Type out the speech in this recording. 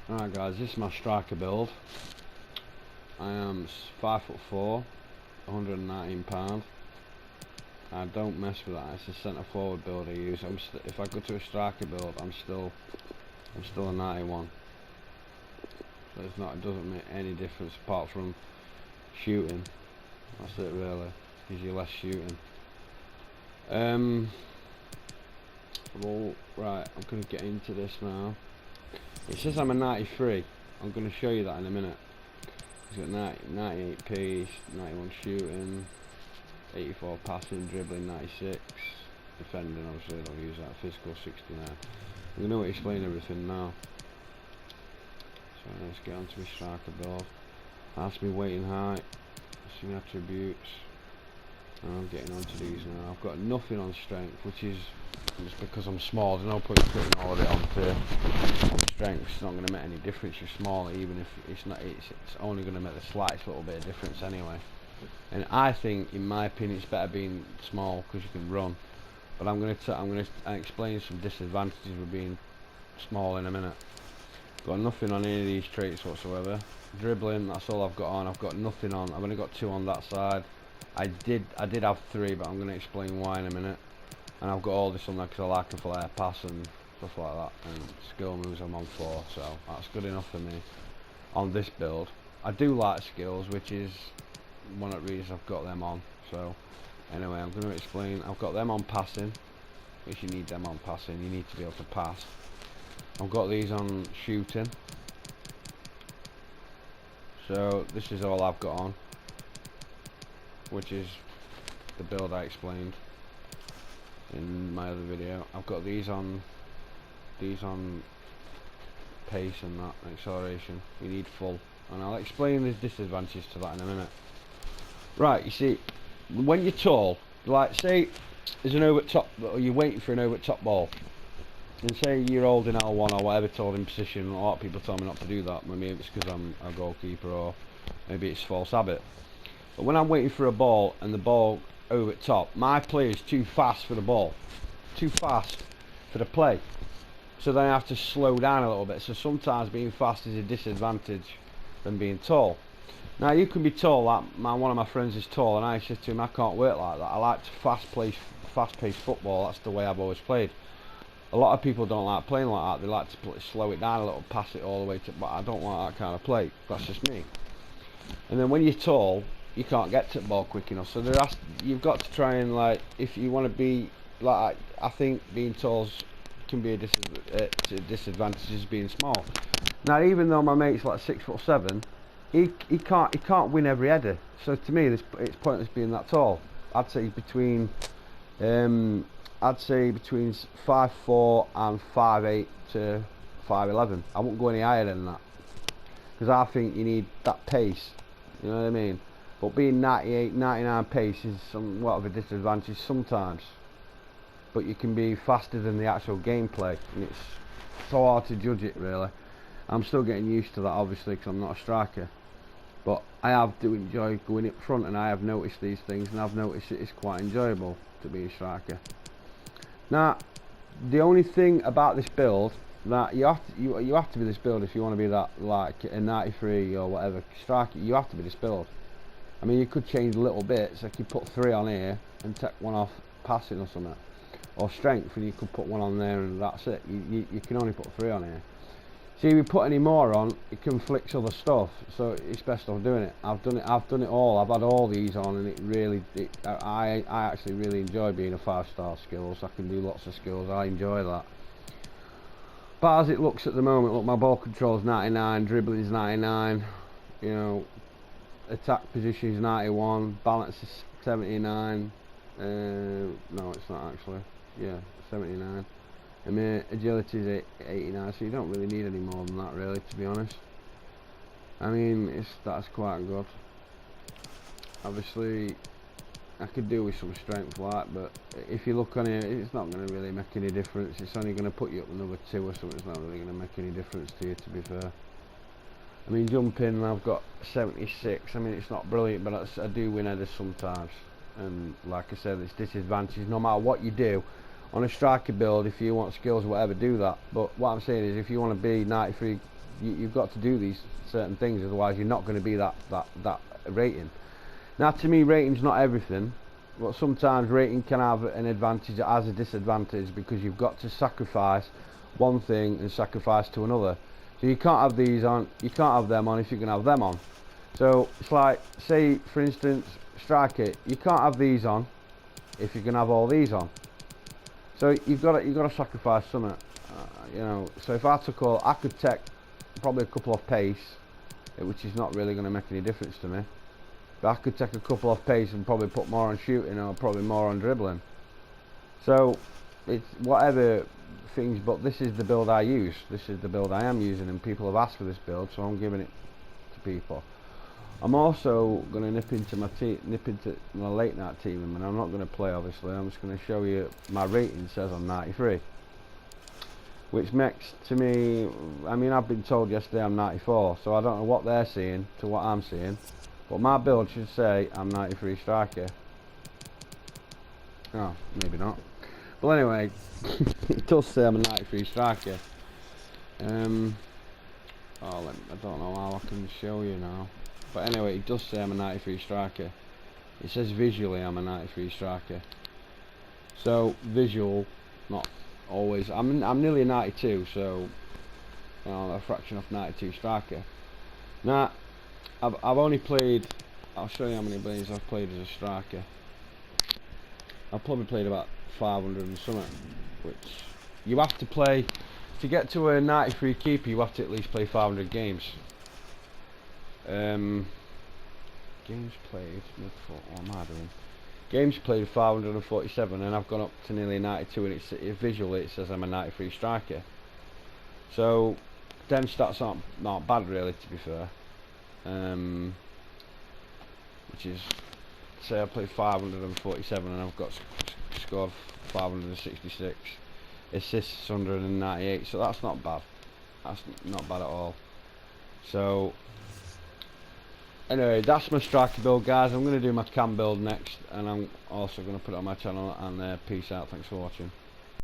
Alright guys, this is my striker build. I am 5'4", 119 pounds. I don't mess with that. It's a centre forward build I use. If I go to a striker build, I'm still a 91. So it doesn't make any difference apart from shooting. That's it really. Gives you less shooting. Well, right, I'm gonna get into this now. It says I'm a 93. I'm gonna show you that in a minute. He's got 98 pace, 91 shooting, 84 passing, dribbling, 96, defending. Obviously, I don't use that. Physical, 69. I'm gonna explain everything now. So let's get onto my striker build. That's me weight and height. Seen attributes. And I'm getting onto these now. I've got nothing on strength, which is just because I'm small. There's no point putting all of it on strength. It's not going to make any difference. You're small, even if it's not. It's only going to make the slightest little bit of difference anyway. And I think, in my opinion, it's better being small because you can run. But I'm going to explain some disadvantages with being small in a minute. Got nothing on any of these traits whatsoever. Dribbling, that's all I've got on. I've got nothing on. I've only got 2 on that side. I did have 3, but I'm going to explain why in a minute. And I've got all this on there because I like a flare pass and stuff like that. And skill moves I'm on 4, so that's good enough for me on this build. I do like skills, which is one of the reasons I've got them on. So anyway, I'm going to explain. I've got them on passing, which you need them on passing. You need to be able to pass. I've got these on shooting. So this is all I've got on, which is the build I explained in my other video. I've got these on pace and that acceleration. You need full, and I'll explain the disadvantages to that in a minute. Right, you see, when you're tall, like say there's an over top, or you're waiting for an over top ball, and say you're holding L1 or whatever, told in position. A lot of people tell me not to do that. Maybe it's because I'm a goalkeeper, or maybe it's false habit. But when I'm waiting for a ball and the ball over at top, my play is too fast for the ball, too fast for the play. So then I have to slow down a little bit. So sometimes being fast is a disadvantage than being tall. Now you can be tall. Like one of my friends is tall, and I said to him, I can't work like that. I like to fast-paced football. That's the way I've always played. A lot of people don't like playing like that. They like to slow it down a little, pass it all the way to. But I don't like that kind of play. That's just me. And then when you're tall, you can't get to the ball quick enough. So you've got to try and, like, if you want to be like, I think being tall can be a disadvantage as being small. Now, even though my mate's like 6'7", he can't win every header. So to me, it's pointless being that tall. I'd say between 5'4" and 5'8" to 5'11". I won't go any higher than that because I think you need that pace. You know what I mean? But being 98, 99 pace is somewhat of a disadvantage sometimes. But you can be faster than the actual gameplay, and it's so hard to judge it really. I'm still getting used to that, obviously, because I'm not a striker. But I do enjoy going up front, and I have noticed these things, and I've noticed it's quite enjoyable to be a striker. Now, the only thing about this build, that you have to be this build if you want to be that, like a 93 or whatever striker. You have to be this build. I mean, you could change little bits. Like you put 3 on here and take 1 off passing or something, or strength, and you could put 1 on there, and that's it. You can only put 3 on here. See, if you put any more on, it conflicts other stuff. So it's best off doing it. I've done it all. I've had all these on, and I actually really enjoy being a 5-star skills. I can do lots of skills. I enjoy that. But as it looks at the moment, look, my ball control is 99, dribbling is 99. You know, attack position is 91, balance is 79. No, it's not actually. Yeah, 79. I mean, agility is 89, so you don't really need any more than that, really, to be honest. I mean, that's quite good. Obviously, I could do with some strength, like, but if you look on here, it's not going to really make any difference. It's only going to put you up another 2 or something. It's not really going to make any difference to you, to be fair. I mean, jumping, I've got 76. I mean, it's not brilliant, but I do win headers sometimes. And like I said, it's disadvantage. No matter what you do on a striker build, if you want skills or whatever, do that. But what I'm saying is, if you want to be 93 you've got to do these certain things, otherwise you're not going to be that rating. Now, to me, rating's not everything, but sometimes rating can have an advantage as a disadvantage, because you've got to sacrifice one thing and sacrifice to another. So you can't have these on, you can't have them on if you can have them on. So it's like, say for instance, striker, you can't have these on if you can have all these on. So you've got to sacrifice something, you know. So if I took all, I could take probably a couple of pace, which is not really going to make any difference to me. But I could take a couple of pace and probably put more on shooting, or probably more on dribbling. So it's whatever things, but this is the build I use. This is the build I am using, and people have asked for this build, so I'm giving it to people. I'm also going to nip into my late night team, and I'm not going to play obviously. I'm just going to show you my rating. Says I'm 93, which makes to me, I mean, I've been told yesterday I'm 94, so I don't know what they're seeing to what I'm seeing, but my build should say I'm 93 striker. Oh, maybe not. But anyway, it does say I'm a 93 striker. I don't know how I can show you now. But anyway, it does say I'm a 93 striker. It says visually I'm a 93 striker. So visual, not always. I'm nearly a 92, so you know, a fraction off 92 striker. Now, I've only played. I'll show you how many games I've played as a striker. I've probably played about 500 and something, which you have to play to get to a 93 keeper. You have to at least play 500 games. Games played. What am I doing? Games played 547, and I've gone up to nearly 92, and visually it says I'm a 93 striker. So them stats aren't not bad really, to be fair. Which is, say I played 547 and I've got scored 566, assists 198, so that's not bad. That's not bad at all. So anyway, that's my striker build, guys. I'm going to do my cam build next, and I'm also going to put it on my channel, and peace out. Thanks for watching.